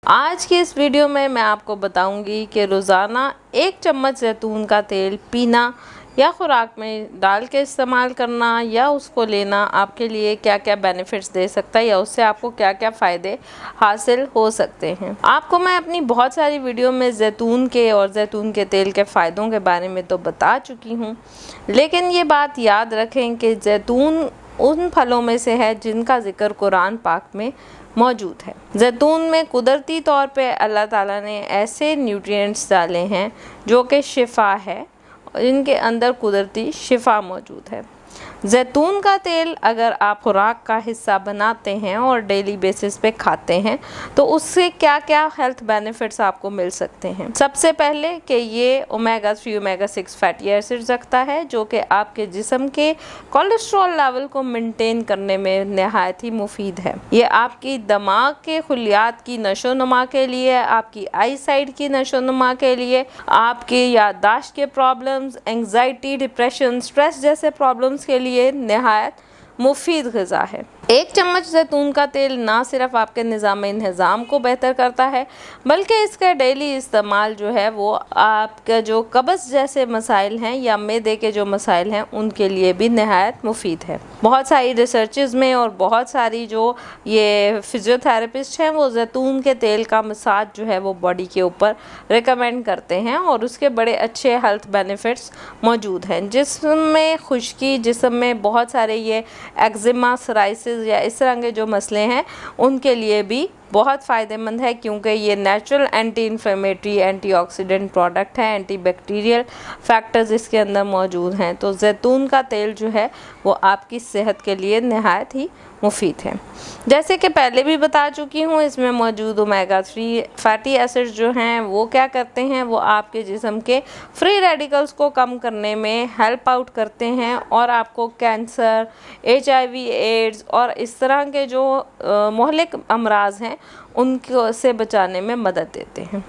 आज की इस वीडियो में मैं आपको बताऊंगी कि रोज़ाना 1 चम्मच जैतून का तेल पीना या खुराक में डाल के इस्तेमाल करना या उसको लेना आपके लिए क्या क्या बेनिफिट्स दे सकता है या उससे आपको क्या क्या फ़ायदे हासिल हो सकते हैं। आपको मैं अपनी बहुत सारी वीडियो में जैतून के और जैतून के तेल के फ़ायदों के बारे में तो बता चुकी हूँ, लेकिन ये बात याद रखें कि जैतून उन फलों में से है जिनका जिक्र कुरान पाक में मौजूद है। जैतून में कुदरती तौर पे अल्लाह ताला ने ऐसे न्यूट्रिएंट्स डाले हैं जो कि शिफा है, इनके अंदर कुदरती शिफा मौजूद है। जैतून का तेल अगर आप खुराक का हिस्सा बनाते हैं और डेली बेसिस पे खाते हैं तो उससे क्या क्या हेल्थ बेनिफिट्स आपको मिल सकते हैं। सबसे पहले कि ये ओमेगा 3 ओमेगा 6 फैटी एसिड्स रखता है जो कि आपके जिस्म के कोलेस्ट्रॉल लेवल को मेंटेन करने में नहायत ही मुफीद है। ये आपकी दिमाग के खुलियात की नशोनुमा के लिए, आपकी आई साइट की नशोनुमा के लिए, आपकी याददाश्त के प्रॉब्लम्स, एंग्जाइटी, डिप्रेशन, स्ट्रेस जैसे प्रॉब्लम्स के लिए नहायत मुफीद ग़िज़ा है। 1 चम्मच जैतून का तेल ना सिर्फ आपके निज़ाम को बेहतर करता है बल्कि इसका डेली इस्तेमाल जो है वो आपका जो कब्ज़ जैसे मसाइल हैं या मैदे के जो मसाइल हैं उनके लिए भी नहायत मुफीद है। बहुत सारी रिसर्चेस में और बहुत सारी जो ये फिजियोथेरेपिस्ट हैं वो जैतून के तेल का मसाज जो है वो बॉडी के ऊपर रिकमेंड करते हैं और उसके बड़े अच्छे हेल्थ बेनिफिट्स मौजूद हैं। जिस्म में खुश्की, जिस्म में बहुत सारे ये एक्जिमा, सोराइसिस या इस तरह के जो मसले हैं उनके लिए भी बहुत फ़ायदेमंद है, क्योंकि ये natural anti inflammatory, antioxidant product है, एंटीबैक्टीरियल फैक्टर्स इसके अंदर मौजूद हैं। तो जैतून का तेल जो है वो आपकी सेहत के लिए नहायत ही मुफीद है। जैसे कि पहले भी बता चुकी हूँ, इसमें मौजूद ओमेगा 3 फैटी एसिड्स जो हैं वो क्या करते हैं, वो आपके जिस्म के फ्री रेडिकल्स को कम करने में हेल्प आउट करते हैं और आपको कैंसर, HIV, एड्स और इस तरह के जो मोहलिक अमराज हैं उनको से बचाने में मदद देते हैं।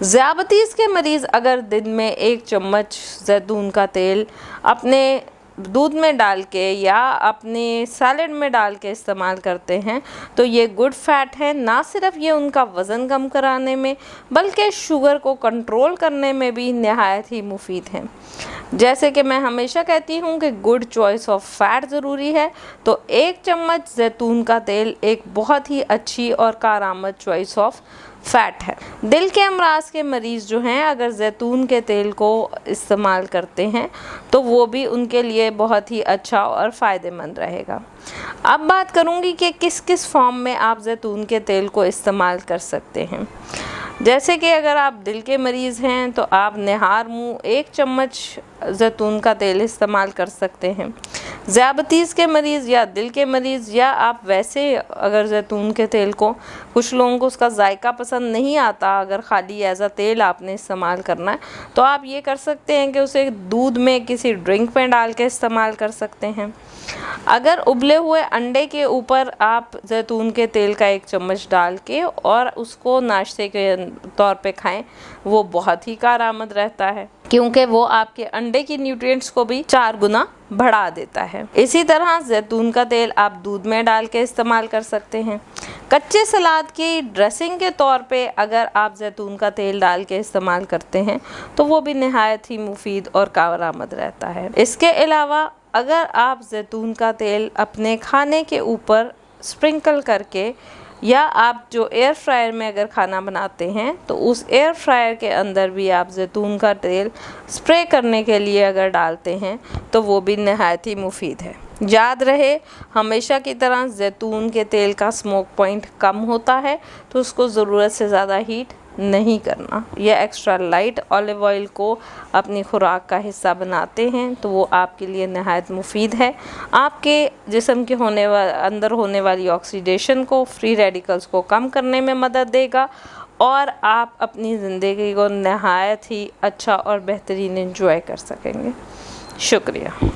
ज़ियाबतीस के मरीज़ अगर दिन में 1 चम्मच जैतून का तेल अपने दूध में डाल के या अपने सैलेड में डाल के इस्तेमाल करते हैं तो ये गुड फैट है। ना सिर्फ ये उनका वज़न कम कराने में बल्कि शुगर को कंट्रोल करने में भी नहायत ही मुफीद है। जैसे कि मैं हमेशा कहती हूँ कि गुड चॉइस ऑफ फैट ज़रूरी है, तो 1 चम्मच जैतून का तेल एक बहुत ही अच्छी और कारआमद चॉइस ऑफ फैट है। दिल के अमराज के मरीज़ जो हैं अगर जैतून के तेल को इस्तेमाल करते हैं तो वो भी उनके लिए बहुत ही अच्छा और फ़ायदेमंद रहेगा। अब बात करूँगी कि किस किस फॉर्म में आप जैतून के तेल को इस्तेमाल कर सकते हैं। जैसे कि अगर आप दिल के मरीज़ हैं तो आप निहार मुँह 1 चम्मच जैतून का तेल इस्तेमाल कर सकते हैं। ज़ियाबतीस के मरीज़ या दिल के मरीज़ या आप वैसे अगर जैतून के तेल को, कुछ लोगों को उसका जायका पसंद नहीं आता, अगर ख़ाली एज अ तेल आपने इस्तेमाल करना है तो आप ये कर सकते हैं कि उसे दूध में किसी ड्रिंक में डाल के इस्तेमाल कर सकते हैं। अगर उबले हुए अंडे के ऊपर आप जैतून के तेल का 1 चम्मच डाल के और उसको नाश्ते के तौर पे खाएं, वो बहुत ही कारआमद रहता है, क्योंकि वो आपके अंडे की न्यूट्रिएंट्स को भी 4 गुना बढ़ा देता है। इसी तरह जैतून का तेल आप दूध में डाल के इस्तेमाल कर सकते हैं। कच्चे सलाद की ड्रेसिंग के तौर पे अगर आप जैतून का तेल डाल के इस्तेमाल करते हैं तो वो भी नहायत ही मुफीद और कारआमद रहता है। इसके अलावा अगर आप जैतून का तेल अपने खाने के ऊपर स्प्रिंकल करके या आप जो एयर फ्रायर में अगर खाना बनाते हैं तो उस एयर फ्रायर के अंदर भी आप जैतून का तेल स्प्रे करने के लिए अगर डालते हैं तो वो भी नहायत ही मुफीद है। याद रहे, हमेशा की तरह जैतून के तेल का स्मोक पॉइंट कम होता है तो उसको ज़रूरत से ज़्यादा हीट नहीं करना। या एक्स्ट्रा लाइट ऑलिव ऑयल को अपनी खुराक का हिस्सा बनाते हैं तो वो आपके लिए नहायत मुफीद है। आपके जिस्म के अंदर होने वाली ऑक्सीडेशन को, फ्री रेडिकल्स को कम करने में मदद देगा और आप अपनी ज़िंदगी को नहायत ही अच्छा और बेहतरीन एंजॉय कर सकेंगे। शुक्रिया।